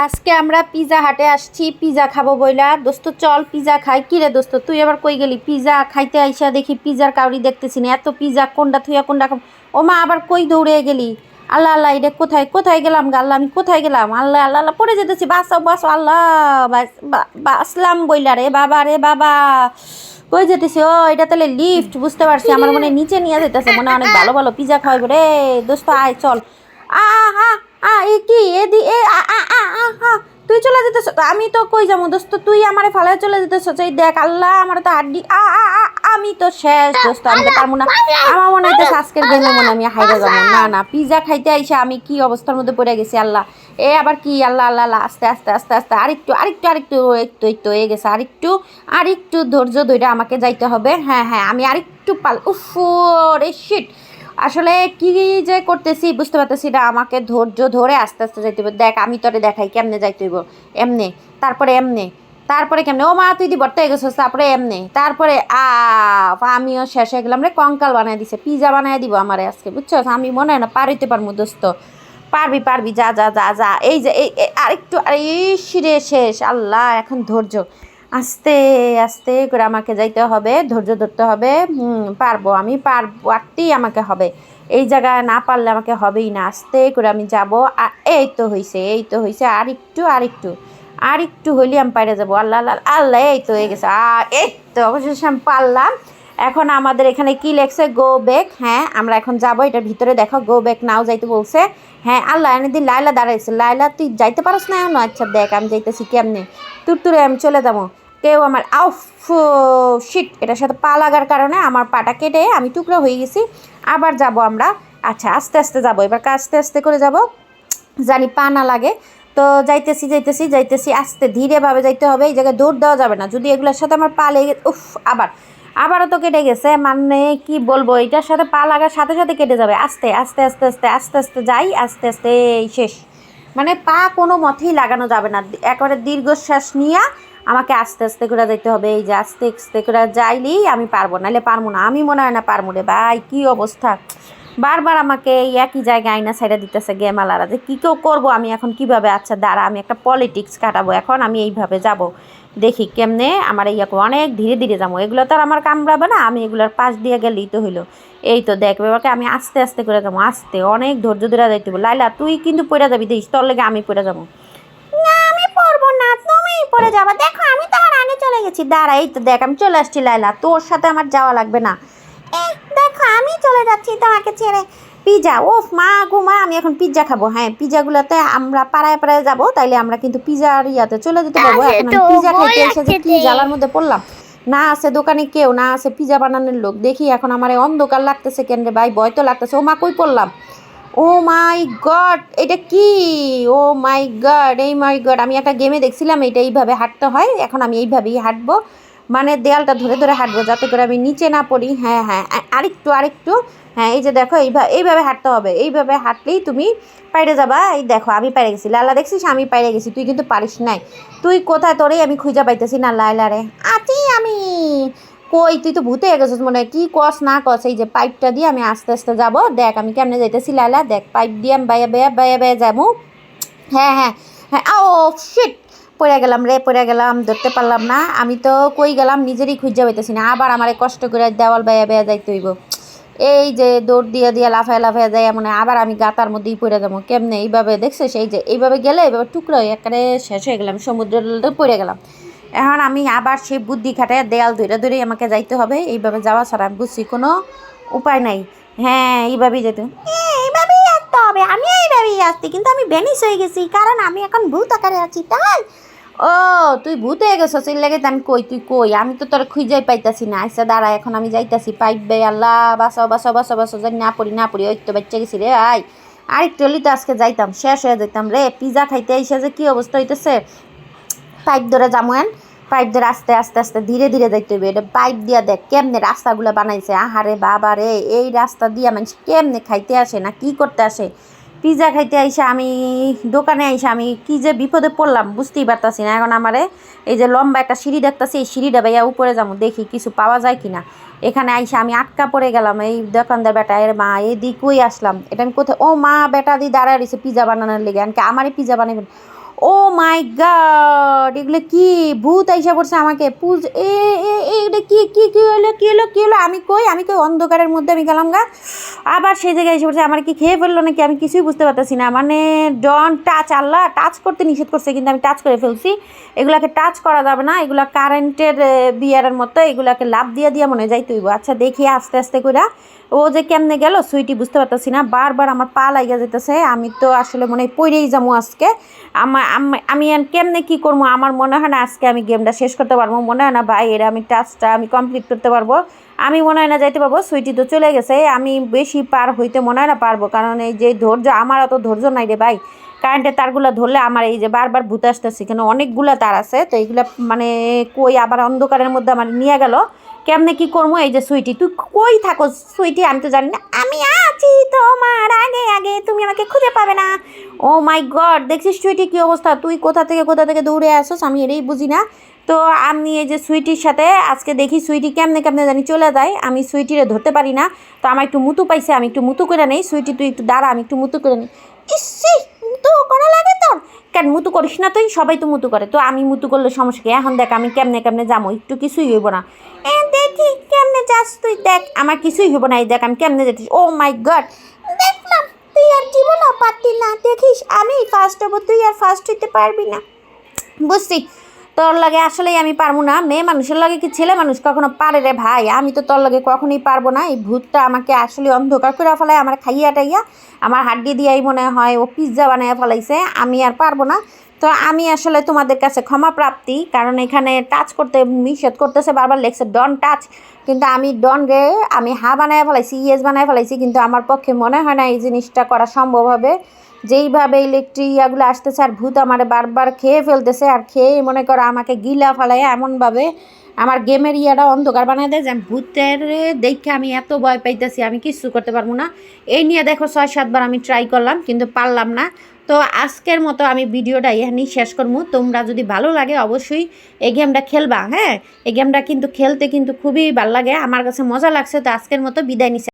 আজকে আমরা পিজা হাটে আসছি, পিজা খাবো বইলা। দোস্ত চল পিজা খাই। কি রে দোস্ত, তুই আবার কই গেলি? পিজা খাইতে আইসা দেখি পিজার কাউরি দেখতেছি না। এত পিজা কোনটা থুইয়া কোনটা খাবো। ও মা, আবার কই দৌড়ে গেলি? আল্লাহ আল্লাহ, এটা কোথায় কোথায় গেলাম গা? আল্লাহ, আমি কোথায় গেলাম? আল্লাহ আল্লাহ আল্লাহ, পড়ে যেতেছি। বাঁচাও বাঁচাও আল্লাহ। বাঁচলাম বইলা রে বাবা, রে বাবা। কই যেতেছি? ও, এটা তাহলে লিফট, বুঝতে পারছি। আমার মনে হয় নিচে নিয়ে যেতেছে, মনে হয় অনেক ভালো ভালো পিজা খাওয়াইবো রে। দোস্ত আয় চল। আ আ এ কি এদি এ আ আ আ আ আ তুই চলে যেতেছ? আমি তো কই যাবো দোস্ত? তুই আমারে ফালায় চলে যেতেছ। এই দেখ আল্লাহ, আমার তো হাড্ডি। আমি তো শেষ দোস্ত, আমি তো পারবো না। আমার মনে হইতেছে আজকের গেমে মনে আমি হাইরা যাবো। না না, পিজা খাইতে আইসা আমি কি অবস্থার মধ্যে পড়ে গেছি আল্লাহ। এ আবার কি? আল্লাহ আল্লাহ আল্লাহ, আস্তে আস্তে আস্তে আস্তে, আরেকটু আরেকটু আরেকটু, একটু হয়ে গেছে। আরেকটু আরেকটু ধৈর্য ধরে আমাকে যাইতে হবে। হ্যাঁ হ্যাঁ, আমি আরেকটু উফ রে শিট। আসলে কি যে করতেছি বুঝতে পারতেছি না। আমাকে ধৈর্য ধরে আস্তে আস্তে যাইতে হবে। দেখ আমি তোরে দেখাই কেমনে যাইতে হইব। এমনে, তারপরে এমনে, তারপরে কেমনে। ও মা, তুই দি বর্তে গেছিস। তারপরে এমনে, তারপরে আমিও শেষ হয়ে গেলাম রে। কঙ্কাল বানাই দিছে। পিজা বানাই দিব আমারে আজকে, বুঝছো? আমি মনে হয় না পারিতে পারবো দোস্ত। পারবি পারবি, যা যা যা যা। এই যে এই আরেকটু, আরে রে শেষ। আল্লাহ, এখন ধৈর্য। আস্তে আস্তে করে আমাকে যাইতে হবে, ধৈর্য ধরতে হবে। পারবো, আমি পারবো, পারতেই আমাকে হবে। এই জায়গায় না পারলে আমাকে হবেই না। আস্তে করে আমি যাব। আর এই তো হয়েছে, এই তো হয়েছে। আরেকটু আরেকটু আরেকটু হইলে আমি পাইরে যাবো। আল্লাহ আল্লাহ আল্লাহ, এই তো হয়ে গেছে। এই তো অবশেষে আমি পারলাম। এখন আমাদের এখানে কি লেখছে? Go back. হ্যাঁ, আমরা এখন যাবো। এটার ভিতরে দেখো গো ব্যাক নাও যাইতে বলছে। হ্যাঁ আল্লাহ, এনেদিন লাইলা দাঁড়াইছে। লাইলা, তুই যাইতে পারস না এখন? আচ্ছা দেখ আমি যাইতেছি কেমনে। তুরতুরে আমি চলে যাবো। কেউ আমার আউফ শিট, এটার সাথে পা লাগার কারণে আমার পাটা কেটে আমি টুকরো হয়ে গেছি। আবার যাব আমরা। আচ্ছা আস্তে আস্তে যাবো এবার, আস্তে আস্তে করে যাব, জানি পা না লাগে। তো যাইতেছি যাইতেছি যাইতেছি, আস্তে ধীরেভাবে যাইতে হবে। এই জায়গায় দৌড় দেওয়া যাবে না। যদি এগুলোর সাথে আমার পা লেগে উফ, আবারও তো কেটে গেছে। মানে কি বলবো, এটার সাথে পা লাগার সাথে সাথে কেটে যাবে। আস্তে আস্তে আস্তে আস্তে আস্তে আস্তে যাই, আস্তে আস্তে এই শেষ। মানে পা কোনো মতেই লাগানো যাবে না। একেবারে দীর্ঘশ্বাস নিয়ে আমাকে আস্তে আস্তে করে যেতে হবে। এই যে আস্তে আস্তে করে যাইলেই আমি পারবো, নাহলে পারবো না। আমি মনে হয় না পারবো রে ভাই। কি অবস্থা! বারবার আমাকে এই একই জায়গায় আয়না ছাইড়া দিতেছে গেমালারা, যে কী কেউ করবো আমি এখন কীভাবে। আচ্ছা দাঁড়া, আমি একটা পলিটিক্স কাটাবো এখন। আমি এইভাবে যাব, দেখি কেমনে আমার ইয়াকে। অনেক ধীরে ধীরে যাবো, এগুলো তো আর আমার কামড়াবে না। আমি এগুলোর পাশ দিয়ে গেলেই তো হইলো। এই তো দেখ ব্যাপারকে, আমি আস্তে আস্তে করে যাবো। আস্তে, অনেক ধৈর্য ধরে যাইতে হবে। লাইলা তুই কিন্তু পড়ে যাবি, দেখিস তোর লেগে আমি পড়ে যাবো। না আমি পড়বো না, তুমিই পড়ে যাবা। দেখো আমি তোমার আগে চলে গেছি। দাঁড়া, এই তো দেখ আমি চলে আসছি। লাইলা, তোর সাথে আমার যাওয়া লাগবে না। দেখো আমি চলে যাচ্ছি তোমাকে ছেড়ে। পিজা, ওফ মা গো মা, আমি এখন পিৎজা খাবো। হ্যাঁ, পিজাগুলোতে আমরা পাড়ায় পাড়ায় যাবো, তাইলে আমরা কিন্তু পিজার ইয়াতে চলে যেতে পারবো। এখন আমি পিজা খাইতে এসে যে কি জ্বালার মধ্যে পড়লাম। না আছে দোকানে কেউ, না আছে পিজা বানানোর লোক। দেখি এখন আমার অন্ধকার লাগতেছে কেন রে ভাই, ভয় তো লাগতেছে। ও মা, কই পড়লাম? ও মাই গড, এটা কি? ও মাই গড, এই মাই গড, আমি একটা গেমে দেখছিলাম এটা এইভাবে হাঁটতে হয়। এখন আমি এইভাবেই হাঁটবো, মানে দেয়ালটা ধরে ধরে হাঁটবো, যাতে করে আমি নিচে না পড়ি। হ্যাঁ হ্যাঁ, আরেকটু আরেকটু। হ্যাঁ, এই যে দেখো এইভাবে এইভাবে হাঁটতে হবে। এইভাবে হাঁটলেই তুমি পাইরে যাবা। এই দেখো আমি পাইরে গেছি। লালা দেখছিস আমি পাইরে গেছি, তুই কিন্তু পারিস নাই। তুই কোথায়? তোরেই আমি খুঁজে পাইতেছি না। লাইলা রে, আছি আমি। কই তুই? তো ভূতে হয়ে গেছিস মনে হয়। কি কস না কস? এই যে পাইপটা দিয়ে আমি আস্তে আস্তে যাবো। দেখ আমি কেমনে যাইতেছি। লাইলা দেখ, পাইপ দিয়ে আমি বাইয়া বাইয়া বাইয়া বাইয়া যাবো। হ্যাঁ হ্যাঁ হ্যাঁ। ও শিট, পড়ে গেলাম রে, পড়ে গেলাম, ধরতে পারলাম না। আমি তো কই গেলাম নিজেরই খুঁজে পাইতেছি না। আবার আমার কষ্ট করে দেওয়াল বাইয়া বাইয়া যাইতে হইব। এই যে দৌড় দিয়ে দিয়ে লাফায় লাফায় যায়, মানে আবার আমি গাতার মধ্যেই পড়ে যাবো। কেমনে এইভাবে দেখছিস? এই যে এইভাবে গেলে এইভাবে টুকরো একেবারে শেষ হয়ে গেলাম, সমুদ্রের পড়ে গেলাম। এখন আমি আবার সেই বুদ্ধি খাটায় দেয়াল ধরে ধরেই আমাকে যাইতে হবে। এইভাবে যাওয়া ছাড়া আমি বুঝছি কোনো উপায় নাই। হ্যাঁ, এইভাবেই যেতে এইভাবেই আসতে হবে। আমি এইভাবেই আসছি, কিন্তু আমি ভ্যানিশ হয়ে গেছি, কারণ আমি এখন ভূত আকারে আছি তাই। ও, তুই ভূত হয়ে গেছিস, এই লেগে আমি কই তুই কই? আমি তো তোর খুঁজেই পাইতাছি না। আচ্ছা দাঁড়া, এখন আমি যাইতাছি। পাইপ বে আল্লাহ, বাঁচাও বাঁচাও বাঁচাও বাঁচাও, জানি না পড়ি না পড়ি। ওই তো বাচ্চা গেছি রে। আরেকটু হলি তো আজকে যাইতাম, শেষ হয়ে যেতাম রে। পিজা খাইতে এসে যে কি অবস্থা হইতেছে। পাইপ ধরে যামোন, পাইপ ধরে আস্তে আস্তে আস্তে ধীরে ধীরে যাইতে হবে। এটা পাইপ দিয়া দেখ কেমনে রাস্তাগুলো বানাইছে। আহারে বাবা রে, এই রাস্তা দিয়া মানুষ কেমনে খাইতে আসে না কি করতে আসে। পিজা খাইতে আইসা আমি, দোকানে আইসা আমি কি যে বিপদে পড়লাম বুঝতেই পারতাছি না। এখন আমারে এই যে লম্বা একটা সিঁড়ি দেখতাছি, এই সিঁড়িটা ভাইয়া উপরে যাবো, দেখি কিছু পাওয়া যায় কিনা। এখানে আইসা আমি আটকা পড়ে গেলাম। এই দোকানদার বেটা, এর মা এদিক কই আসলাম। এটা আমি কোথায়? ও মা, বেটা দি দাঁড়ায় রয়েছে পিজা বানানোর লেগে। আমারই পিজা বানাবেন? ও মাই গড, এগুলো কি ভূত আইসা পড়ছে আমাকে পুজ এগুলো কি হলো আমি কই অন্ধকারের মধ্যে আমি গেলাম গা, আবার সেই জায়গায় এসে পড়ছে। আমার কি খেয়ে ফেললো নাকি আমি কিছুই বুঝতে পারতেছি না। মানে ডন টাচ, আল্লাহ টাচ করতে নিষেধ করছে কিন্তু আমি টাচ করে ফেলছি। এগুলাকে টাচ করা যাবে না, এগুলা কারেন্টের বিয়ারের মতো, এগুলাকে লাভ দিয়া মনে যাই তুইব। আচ্ছা দেখি আস্তে আস্তে করে ও যে কেমনে গেল সুইটি বুঝতে পারতেছি না, বারবার আমার পা লাগা যেতেছে। আমি তো আসলে মনে হয় পড়েই যাবো আজকে। আমি কেমনে কী করবো, আমার মনে হয় না আজকে আমি গেমটা শেষ করতে পারবো, মনে হয় না ভাই এরা আমি টাচটা আমি কমপ্লিট করতে পারবো, আমি মনে হয় না যাইতে পারবো। সুইটি তো চলে গেছে, আমি বেশি পার হইতে মনে হয় না পারবো, কারণ এই যে ধৈর্য, আমার অত ধৈর্য নাই রে ভাই। কারেন্টের তারগুলো ধরলে আমার এই যে বারবার ভূত আসতেছে, কেন অনেকগুলো তার আছে, তো এইগুলো মানে কই আবার অন্ধকারের মধ্যে আমার নিয়ে গেল, কেমনে কি করবো। এই যে সুইটি, তুই কই থাকো সুইটি, আমি তো জানি না, আমি আছি তোমার আগে আগে, তুমি আমাকে খুঁজে পাবে না। ও মাই গড, দেখছিস সুইটি কি অবস্থা, তুই কোথা থেকে দৌড়ে আসোস, আমি এটাই বুঝি না। তো আমি এই যে সুইটির সাথে আজকে দেখি সুইটি কেমনে জানি চলে যায়, আমি সুইটিরে ধরতে পারি না। তো আমার একটু মুতু পাইছে, আমি একটু মুতু করে নেই। সুইটি তুই একটু দাঁড়া, আমি একটু মুতু করে নিই। ইসি, মুতু করা লাগে তোর, কেন মুতু করিস না তুই, সবাই তো মুতু করে, তো আমি মুতু করলে সমস্যা কি, এখন দেখ আমি কেমনে যাবো, একটু কিছুই হইব না। দেখি কেমনে যাস তুই, দেখ আমার কিছুই হইব না, এই দেখ আমি কেমনে যাচ্ছিস। ও মাই গড, দেখলাম তুই আর জীবনও পারতি না, দেখিস আমি ফার্স্ট হবো, তুই আর ফার্স্ট হইতে পারবি না, বুঝছি। তোর লাগে আসলেই আমি পারবো না, মেয়ে মানুষের লাগে কি ছেলে মানুষ কখনো পারে রে ভাই, আমি তো তোর লাগে কখনোই পারবো না। এই ভূতটা আমাকে আসলে অন্ধকার করে ফেলায়, আমার খাইয়া টাইয়া আমার হাড্ডি দিয়াই মনে হয় ও পিৎজা বানাইয়া ফেলাইছে, আমি আর পারবো না। তো আমি আসলে তোমাদের কাছে ক্ষমা প্রাপ্তি, কারণ এখানে টাচ করতে নিষেধ করতেছে, বারবার লেখছে ডন টাচ, কিন্তু আমি ডন রে আমি হা বানায় ফেলাইছি, ইয়েস বানায় ফেলাইছি, কিন্তু আমার পক্ষে মনে হয় না এই জিনিসটা করা সম্ভব হবে। যেইভাবে ইলেকট্রিক ইয়াগুলো আসতেছে আর ভূত আমার বারবার খেয়ে ফেলতেছে, আর খেয়ে মনে করো আমাকে গিলা ফেলায় এমনভাবে আমার গেমের ইয়াটা অন্ধকার বানায় দেয় যে ভূতের দেখে আমি এত ভয় পাইতেছি, আমি কিচ্ছু করতে পারবো না। এই নিয়ে দেখো 6-7 বার আমি ট্রাই করলাম কিন্তু পারলাম না। তো আজকের মতো আমি ভিডিওটা এখানেই শেষ করবো। তোমরা যদি ভালো লাগে অবশ্যই এই গেমটা খেলবা, হ্যাঁ এই গেমটা কিন্তু খেলতে কিন্তু খুবই ভালো লাগে, আমার কাছে মজা লাগছে। তো আজকের মতো বিদায় নিচ্ছি।